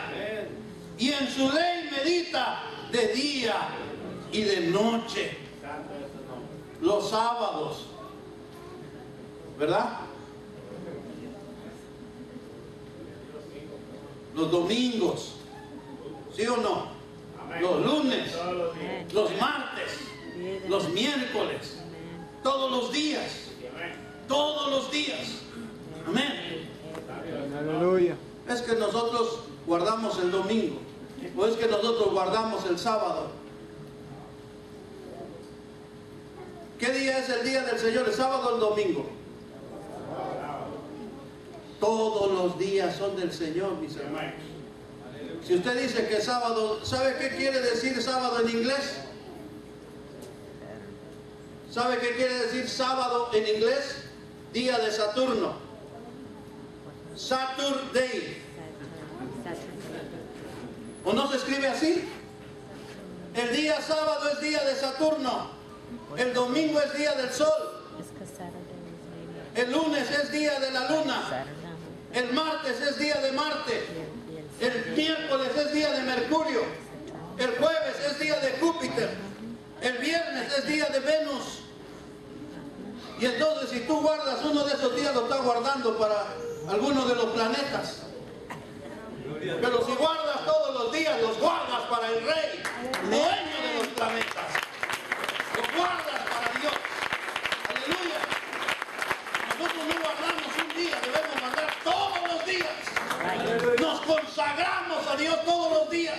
y en su ley medita de día y de noche. Los sábados, ¿verdad? Los domingos, ¿sí o no? Los lunes, los martes, los miércoles, todos los días. Todos los días. Amén. Aleluya. Es que nosotros guardamos el domingo, o es que nosotros guardamos el sábado. ¿Qué día es el día del Señor? ¿El sábado o el domingo? Todos los días son del Señor, mis hermanos. Si usted dice que sábado, ¿sabe qué quiere decir sábado en inglés? ¿Sabe qué quiere decir sábado en inglés? Día de Saturno. Saturday. ¿O no se escribe así? El día sábado es día de Saturno. El domingo es día del sol. El lunes es día de la luna. El martes es día de Marte. El miércoles es día de Mercurio. El jueves es día de Júpiter. El viernes es día de Venus. Y entonces si tú guardas uno de esos días, lo estás guardando para alguno de los planetas. Pero si guardas todos los días, los guardas para el Rey, dueño de los planetas. Los guardas para Dios. Aleluya. Nosotros no guardamos un día, debemos guardar todos los días. Nos consagramos a Dios todos los días.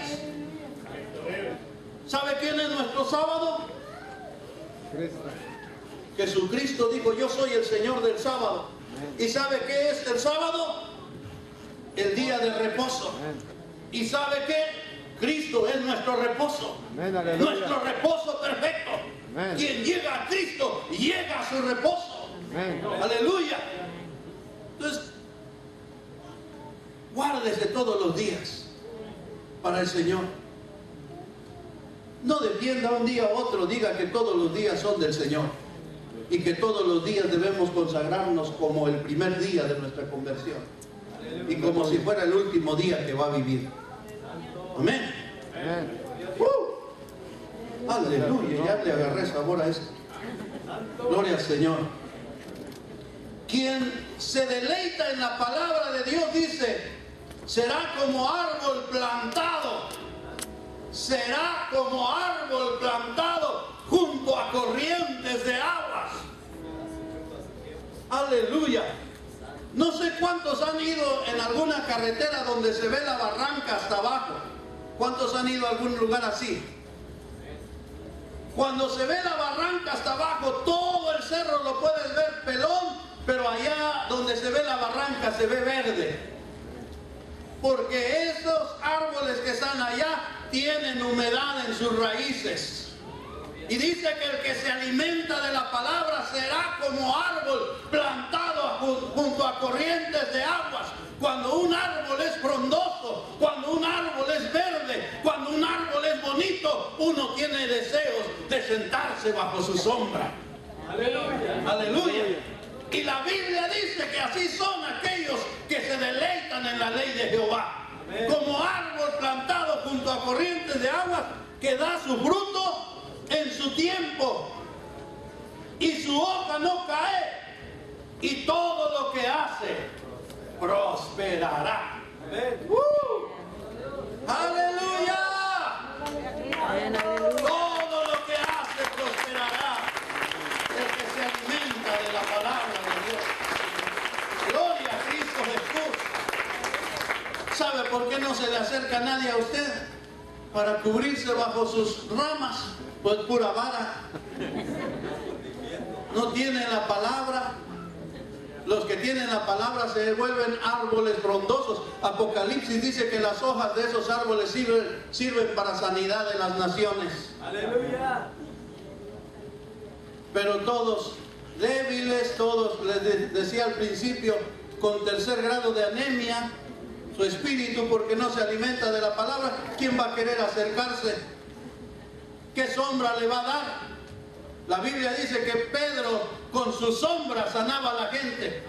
¿Sabe quién es nuestro sábado? Jesucristo dijo, yo soy el Señor del sábado. ¿Y sabe qué es el sábado? El día de reposo. ¿Y sabe qué? Cristo es nuestro reposo. Nuestro reposo perfecto. Quien llega a Cristo, llega a su reposo. Aleluya. Entonces, guárdese todos los días para el Señor. No defienda un día u otro, diga que todos los días son del Señor y que todos los días debemos consagrarnos como el primer día de nuestra conversión y como si fuera el último día que va a vivir. Amén. Aleluya, ya le agarré sabor a esto. Gloria al Señor. Quien se deleita en la palabra de Dios, dice, será como árbol plantado. Será como árbol plantado junto a corrientes de aguas. Aleluya. No sé cuántos han ido en alguna carretera donde se ve la barranca hasta abajo. ¿Cuántos han ido a algún lugar así? Cuando se ve la barranca hasta abajo, todo el cerro lo puedes ver pelón, pero allá donde se ve la barranca se ve verde. Porque esos árboles que están allá tienen humedad en sus raíces. Y dice que el que se alimenta de la palabra será como árbol plantado junto a corrientes de aguas. Cuando un árbol es frondoso, cuando un árbol es verde, cuando un árbol es bonito, uno tiene deseos de sentarse bajo su sombra. Aleluya. Aleluya. Y la Biblia dice que así son aquellos que se deleitan en la ley de Jehová. Como árbol plantado junto a corrientes de aguas que da su fruto en su tiempo y su hoja no cae y todo lo que hace prosperará. ¡Aleluya! Todo lo que hace prosperará el que se alimenta de la palabra de Dios. Gloria a Cristo Jesús. ¿Sabe por qué no se le acerca nadie a usted? Para cubrirse bajo sus ramas. Pues pura vara. No tiene la palabra. Los que tienen la palabra se vuelven árboles frondosos. Apocalipsis dice que las hojas de esos árboles sirven para sanidad de las naciones. Aleluya. Pero todos débiles, todos, les decía al principio, con tercer grado de anemia, su espíritu, porque no se alimenta de la palabra. ¿Quién va a querer acercarse? ¿Qué sombra le va a dar? La Biblia dice que Pedro con su sombra sanaba a la gente.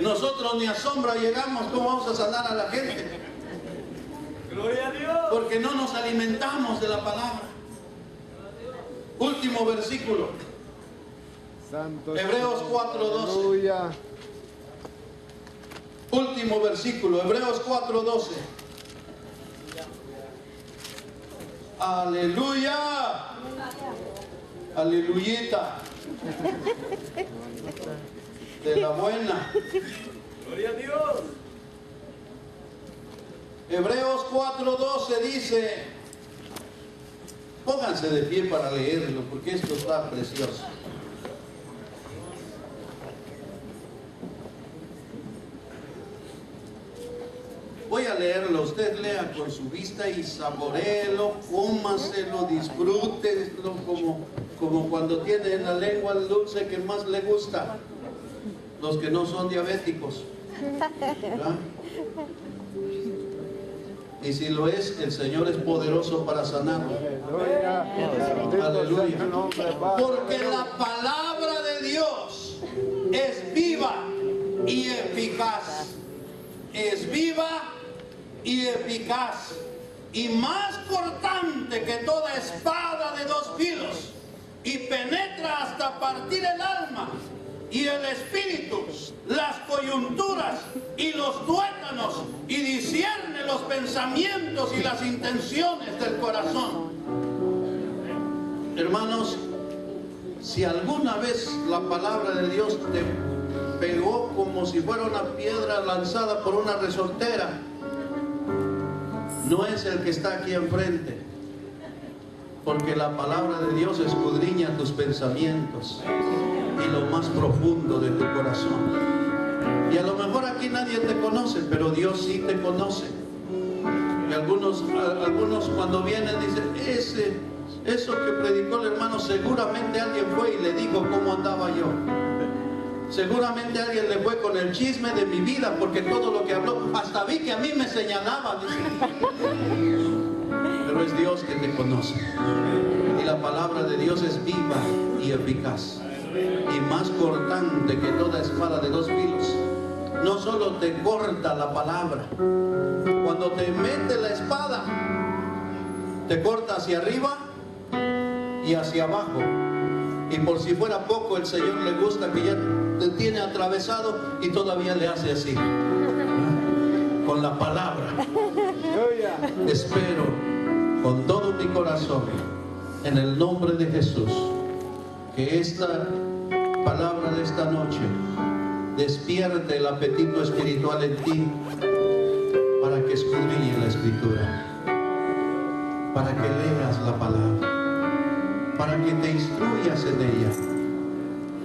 Nosotros ni a sombra llegamos. ¿Cómo vamos a sanar a la gente? Gloria a Dios. Porque no nos alimentamos de la palabra. Último versículo. Hebreos 4:12. Último versículo, Hebreos 4:12. Aleluya. Aleluyita. De la buena. Gloria a Dios. Hebreos 4:12 dice, pónganse de pie para leerlo porque esto está precioso. Voy a leerlo, usted lea con su vista y saboréelo, cómaselo, disfrútelo como cuando tiene en la lengua el dulce que más le gusta. los que no son diabéticos, ¿verdad? Y si lo es, el Señor es poderoso para sanarlo. Aleluya. Porque la palabra de Dios es viva y eficaz. Es viva y eficaz. Y más cortante que toda espada de dos filos. Y penetra hasta partir el alma y el espíritu, las coyunturas y los tuétanos, y discierne los pensamientos y las intenciones del corazón. Hermanos, si alguna vez la palabra de Dios te pegó como si fuera una piedra lanzada por una resortera, no es el que está aquí enfrente, porque la palabra de Dios escudriña tus pensamientos y lo más profundo de tu corazón. Y a lo mejor aquí nadie te conoce, pero Dios sí te conoce. Y algunos cuando vienen dicen, eso que predicó el hermano, seguramente alguien fue y le dijo cómo andaba yo. Seguramente alguien le fue con el chisme de mi vida, porque todo lo que habló, hasta vi que a mí me señalaba, dice. Pero es Dios que te conoce. Y la palabra de Dios es viva y eficaz, y más cortante que toda espada de dos filos. No solo te corta la palabra, cuando te mete la espada, te corta hacia arriba y hacia abajo. Y por si fuera poco, el Señor le gusta que ya te tiene atravesado y todavía le hace así, con la palabra. Espero con todo mi corazón, en el nombre de Jesús, que esta palabra de esta noche despierte el apetito espiritual en ti, para que escudriñes la Escritura, para que leas la palabra, para que te instruyas en ella,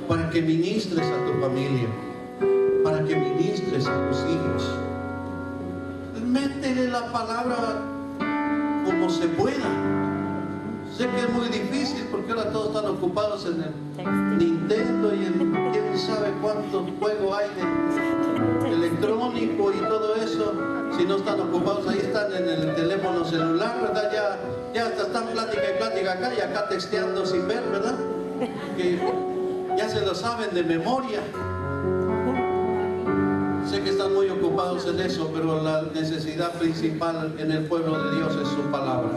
para que ministres a tu familia, para que ministres a tus hijos. Métele la palabra como se pueda. Sé que es muy difícil porque ahora todos están ocupados en el Nintendo y en quién sabe cuántos juegos hay de electrónico y todo eso. Si no están ocupados, ahí están en el teléfono celular, ¿verdad? Ya hasta están plática y plática acá y acá texteando sin ver, ¿verdad? Que ya se lo saben de memoria. Sé que están muy ocupados en eso, pero la necesidad principal en el pueblo de Dios es su palabra.